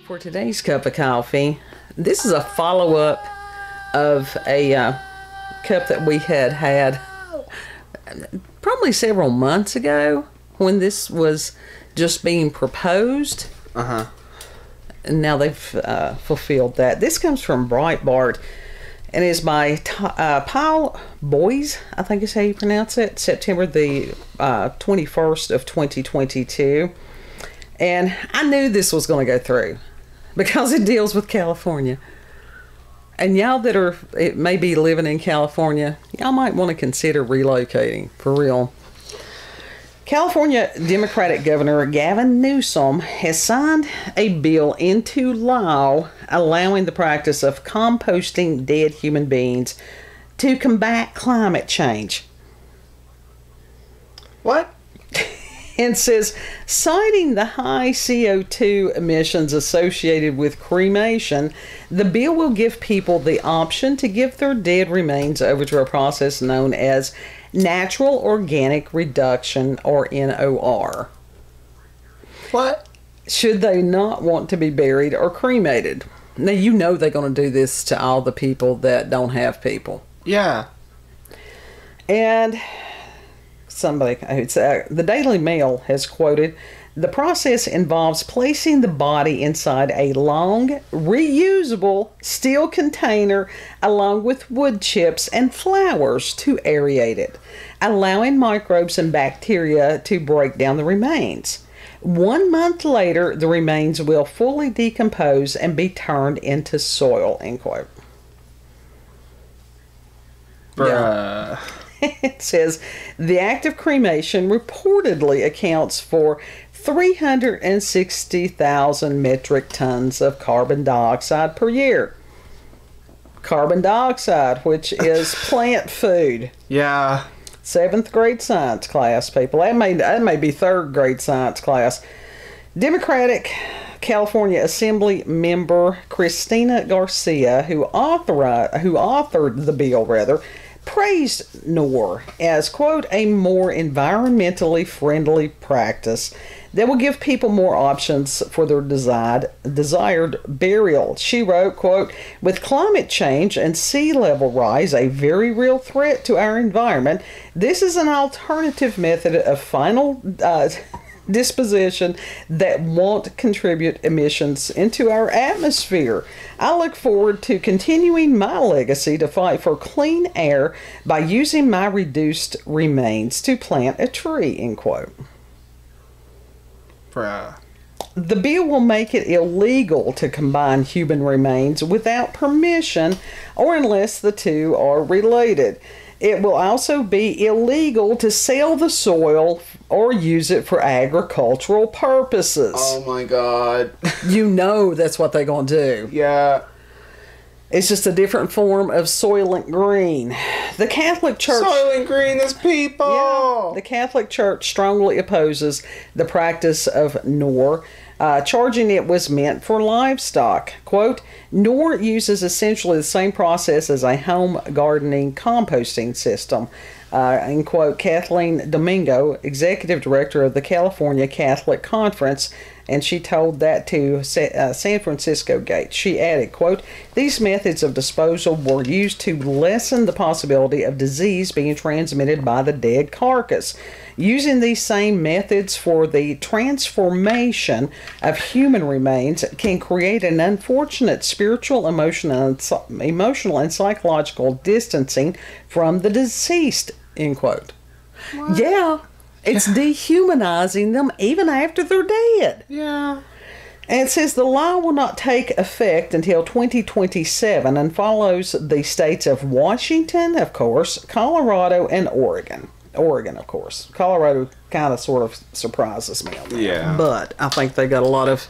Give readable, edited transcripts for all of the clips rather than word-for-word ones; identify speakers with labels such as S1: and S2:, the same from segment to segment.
S1: For today's cup of coffee, this is a follow-up of a cup that we had probably several months ago when this was just being proposed. And now they've fulfilled that. This comes from Breitbart and is by Bois, I think is how you pronounce it, September the 21st of 2022. And I knew this was going to go through because it deals with California. And y'all that are maybe living in California, y'all might want to consider relocating, for real. California Democratic Governor Gavin Newsom has signed a bill into law allowing the practice of composting dead human beings to combat climate change.
S2: What?
S1: And says, citing the high CO2 emissions associated with cremation, the bill will give people the option to give their dead remains over to a process known as natural organic reduction, or NOR.
S2: What?
S1: Should they not want to be buried or cremated. Now, you know they're going to do this to all the people that don't have people.
S2: Yeah.
S1: And the Daily Mail has quoted, the process involves placing the body inside a long, reusable steel container along with wood chips and flowers to aerate it, allowing microbes and bacteria to break down the remains. 1 month later, the remains will fully decompose and be turned into soil, end quote.
S2: Bruh.
S1: It says, the act of cremation reportedly accounts for 360,000 metric tons of carbon dioxide per year. Carbon dioxide, which is plant food.
S2: Yeah.
S1: 7th grade science class, people. That may be 3rd grade science class. Democratic California Assembly member Christina Garcia, who authored the bill, praised NOR as, quote, a more environmentally friendly practice that will give people more options for their desired burial. She wrote, quote, with climate change and sea level rise a very real threat to our environment, this is an alternative method of final disposition that won't contribute emissions into our atmosphere. I look forward to continuing my legacy to fight for clean air by using my reduced remains to plant a tree, end quote.
S2: Bruh.
S1: The bill will make it illegal to combine human remains without permission or unless the two are related. It will also be illegal to sell the soil or use it for agricultural purposes.
S2: Oh my God.
S1: You know that's what they're going to do.
S2: Yeah.
S1: It's just a different form of Soylent Green. The Catholic Church...
S2: Soylent Green is people!
S1: Yeah, the Catholic Church strongly opposes the practice of NOR, charging it was meant for livestock. Quote, NOR uses essentially the same process as a home gardening composting system. End quote, Kathleen Domingo, executive director of the California Catholic Conference, and she told that to San Francisco Gate. She added, quote, these methods of disposal were used to lessen the possibility of disease being transmitted by the dead carcass. Using these same methods for the transformation of human remains can create an unfortunate spiritual, emotional, and psychological distancing from the deceased, end quote. What? Yeah, it's dehumanizing them even after they're dead.
S2: Yeah.
S1: And it says the law will not take effect until 2027 and follows the states of Washington, of course, Colorado, and Oregon. Oregon, of course. Colorado kind of sort of surprises me on that.
S2: Yeah.
S1: But I think they got a lot of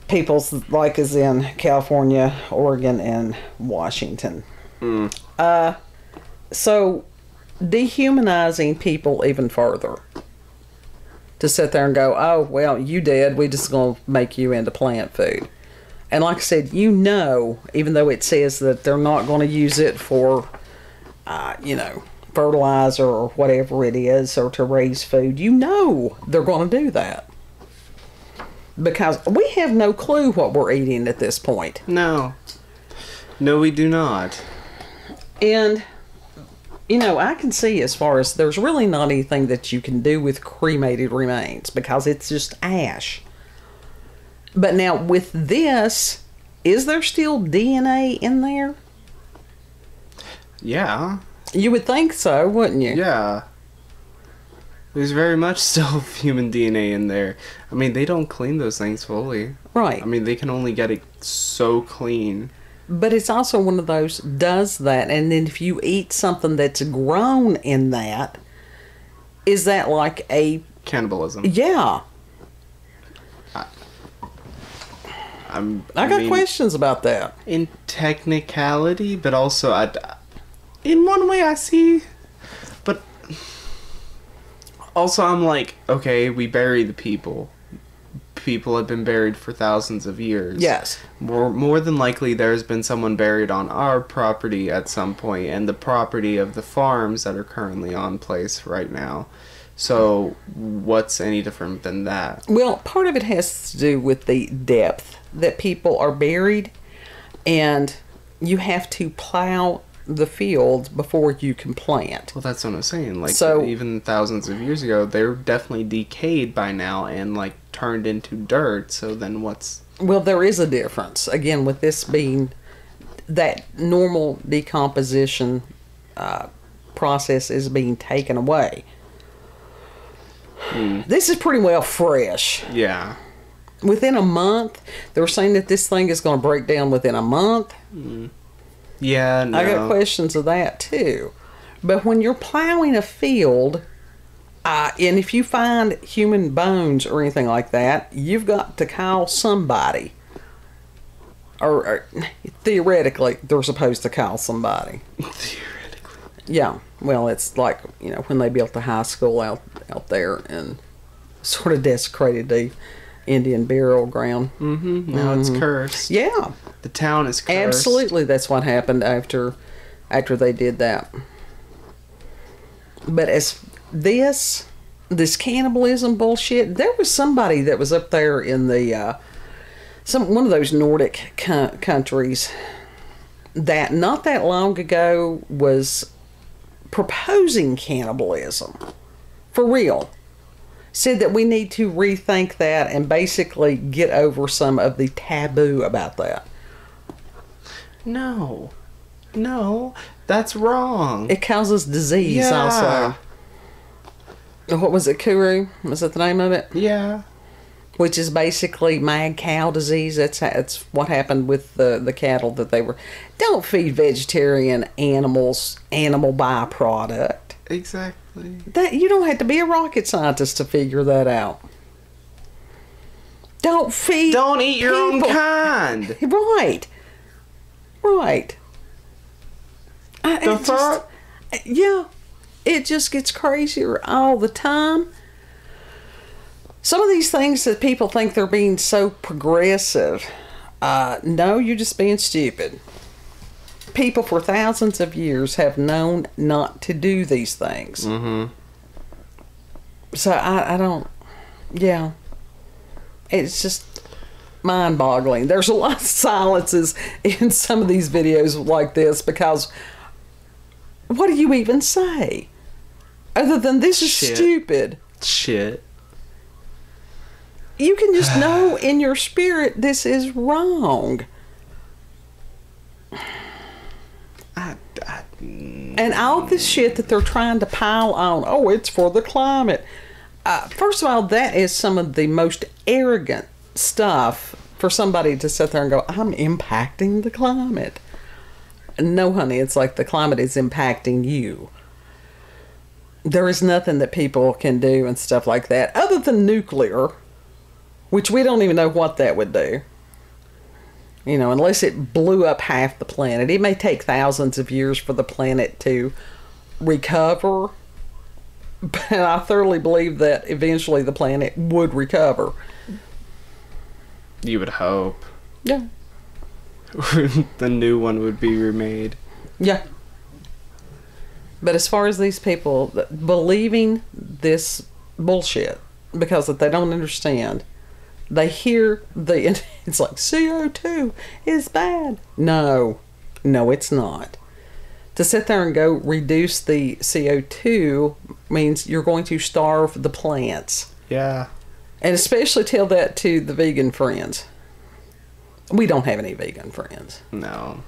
S1: people like as in California, Oregon, and Washington. So dehumanizing people even further. To sit there and go, oh, well, you dead, we just going to make you into plant food. And like I said, you know, even though it says that they're not going to use it for, fertilizer or whatever it is, or to raise food, you know they're going to do that. Because we have no clue what we're eating at this point.
S2: No. No, we do not.
S1: And, you know, I can see as far as there's really not anything that you can do with cremated remains because it's just ash. But now with this, is there still DNA in there?
S2: Yeah.
S1: You would think so, wouldn't you?
S2: Yeah. There's very much still human DNA in there. I mean, they don't clean those things fully.
S1: Right.
S2: I mean, they can only get it so clean.
S1: But it's also one of those, does that, and then if you eat something that's grown in that, is that like a...
S2: Cannibalism.
S1: Yeah.
S2: I
S1: got questions about that.
S2: In technicality, but also, in one way I see... But... Also, I'm like, okay, we bury the people. People have been buried for thousands of years.
S1: Yes.
S2: More than likely, there's been someone buried on our property at some point, and the property of the farms that are currently on place right now. So, what's any different than that?
S1: Well, part of it has to do with the depth that people are buried, and you have to plow the field before you can plant.
S2: Well, that's what I'm saying. Like,
S1: so,
S2: even thousands of years ago, they're definitely decayed by now and, like, turned into dirt. So then what's...
S1: Well, there is a difference. Again, with this being that normal decomposition process is being taken away. This is pretty well fresh.
S2: Yeah.
S1: Within a month, they were saying that this thing is going to break down within a month.
S2: Yeah, no.
S1: I got questions of that too. But when you're plowing a field, and if you find human bones or anything like that, you've got to call somebody. Or theoretically, they're supposed to call somebody.
S2: Theoretically.
S1: Yeah. Well, it's like, you know, when they built the high school out there and sort of desecrated the Indian burial ground.
S2: Now it's cursed.
S1: Yeah.
S2: The town is cursed.
S1: Absolutely, that's what happened after they did that. But as this cannibalism bullshit, there was somebody that was up there in the one of those Nordic countries that not that long ago was proposing cannibalism for real. Said that we need to rethink that and basically get over some of the taboo about that.
S2: No, that's wrong.
S1: It causes disease also. What was it, Kuru? Was that the name of it?
S2: Yeah.
S1: Which is basically mad cow disease. That's what happened with the cattle that they were. Don't feed vegetarian animals animal byproduct.
S2: Exactly.
S1: That you don't have to be a rocket scientist to figure that out. Don't
S2: eat your own kind.
S1: Right.
S2: The fuck?
S1: Yeah, it just gets crazier all the time. Some of these things that people think they're being so progressive, no, you're just being stupid. People for thousands of years have known not to do these things. So I don't, yeah. It's just mind-boggling. There's a lot of silences in some of these videos like this because what do you even say? Other than this is stupid.
S2: Shit.
S1: You can just know in your spirit this is wrong. And all this shit that they're trying to pile on, oh, it's for the climate. First of all, that is some of the most arrogant stuff for somebody to sit there and go, I'm impacting the climate. No, honey, it's like the climate is impacting you. There is nothing that people can do and stuff like that other than nuclear, which we don't even know what that would do. You know, unless it blew up half the planet. It may take thousands of years for the planet to recover. But I thoroughly believe that eventually the planet would recover.
S2: You would hope.
S1: Yeah.
S2: The new one would be remade.
S1: Yeah. But as far as these people believing this bullshit because they don't understand, they hear it's like CO2 is bad. No, it's not. To sit there and go reduce the CO2 means you're going to starve the plants.
S2: Yeah.
S1: And especially tell that to the vegan friends. We don't have any vegan friends.
S2: No.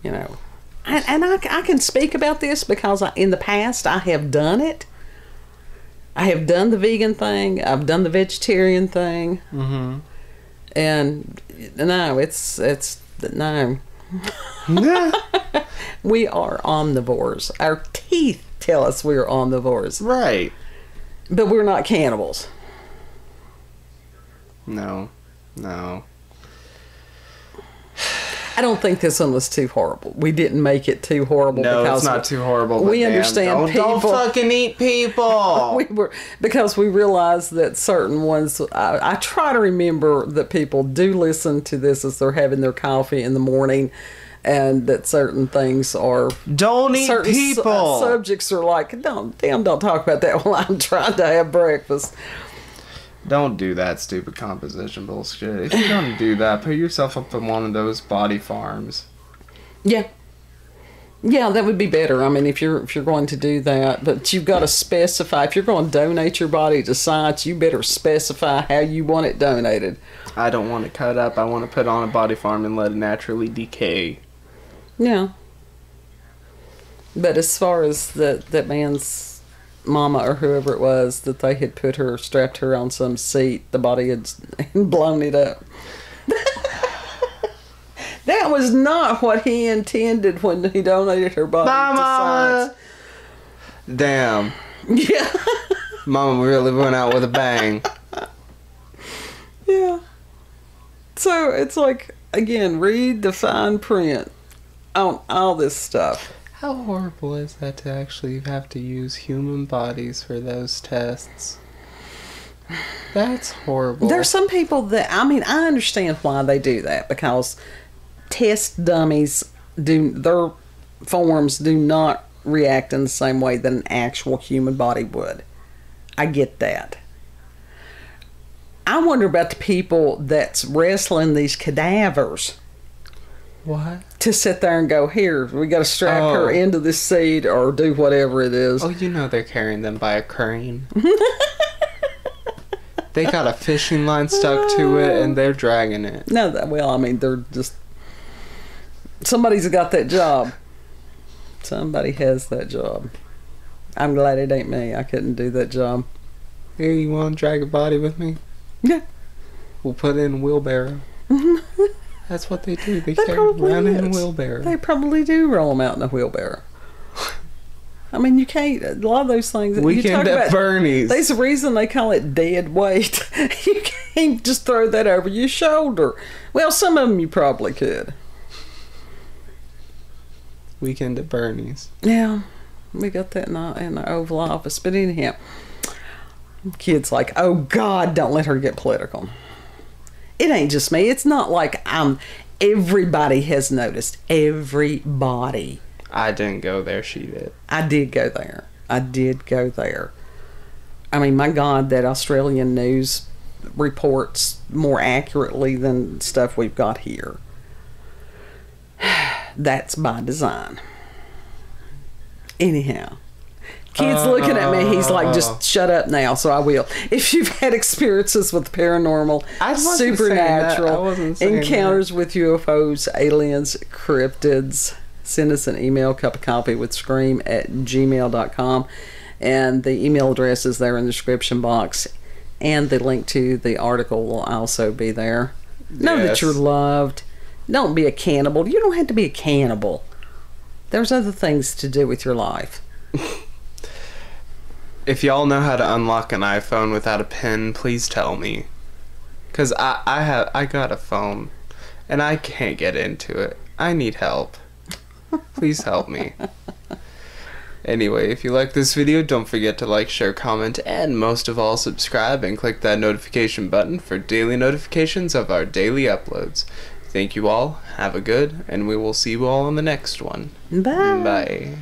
S1: You know. And I can speak about this because in the past I have done it. I have done the vegan thing. I've done the vegetarian thing. Mm-hmm. And no, it's no. We are omnivores. Our teeth tell us we're omnivores.
S2: Right.
S1: But we're not cannibals.
S2: No.
S1: I don't think this one was too horrible. We didn't make it too horrible.
S2: No, because it's not too horrible.
S1: We understand people.
S2: Don't fucking eat people.
S1: Because we realized that certain ones. I try to remember that people do listen to this as they're having their coffee in the morning, and that certain things are
S2: don't eat people.
S1: Subjects are like don't talk about that while I'm trying to have breakfast.
S2: Don't do that stupid composition bullshit. If you're gonna do that, put yourself up in one of those body farms.
S1: Yeah, that would be better. I mean, if you're going to do that, but you've got to specify. If you're going to donate your body to science, you better specify how you want it donated.
S2: I don't want it cut up. I want to put on a body farm and let it naturally decay.
S1: Yeah. But as far as that man's mama or whoever it was, that they had strapped her on some seat, the body had blown it up. That was not what he intended when he donated her body to science.
S2: Damn.
S1: Yeah.
S2: Mama really went out with a bang.
S1: Yeah. So it's like, again, read the fine print on all this stuff.
S2: How horrible is that to actually have to use human bodies for those tests? That's horrible.
S1: There's some people that, I understand why they do that, because test dummies their forms do not react in the same way that an actual human body would. I get that. I wonder about the people that's wrestling these cadavers.
S2: What?
S1: To sit there and go, here, we got to strap her into this seat or do whatever it is.
S2: Oh, you know they're carrying them by a crane. They got a fishing line stuck to it and they're dragging it.
S1: No, they're just... Somebody's got that job. Somebody has that job. I'm glad it ain't me. I couldn't do that job.
S2: Here, you want to drag a body with me?
S1: Yeah.
S2: We'll put it in a wheelbarrow. That's what they do. They carry them around in a wheelbarrow.
S1: They probably do roll them out in a wheelbarrow. You can't... A lot of those things...
S2: Weekend at Bernie's.
S1: There's a reason they call it dead weight. You can't just throw that over your shoulder. Well, some of them you probably could.
S2: Weekend at Bernie's.
S1: Yeah. We got that in the Oval Office. But anyhow, kids like, oh, God, don't let her get political. It ain't just me. It's not like everybody has noticed. Everybody.
S2: I didn't go there. She did.
S1: I did go there. My God, that Australian news reports more accurately than stuff we've got here. That's by design. Anyhow. Kid's looking at me. He's like, just shut up now, so I will. If you've had experiences with paranormal, supernatural, encounters with UFOs, aliens, cryptids, send us an email, cupofcoffeewithscream@gmail.com. And the email address is there in the description box. And the link to the article will also be there. Know that you're loved. Don't be a cannibal. You don't have to be a cannibal. There's other things to do with your life.
S2: If y'all know how to unlock an iPhone without a pin, please tell me. Because I got a phone, and I can't get into it. I need help. Please help me. Anyway, if you like this video, don't forget to like, share, comment, and most of all, subscribe and click that notification button for daily notifications of our daily uploads. Thank you all, have a good, and we will see you all on the next one.
S1: Bye.
S2: Bye.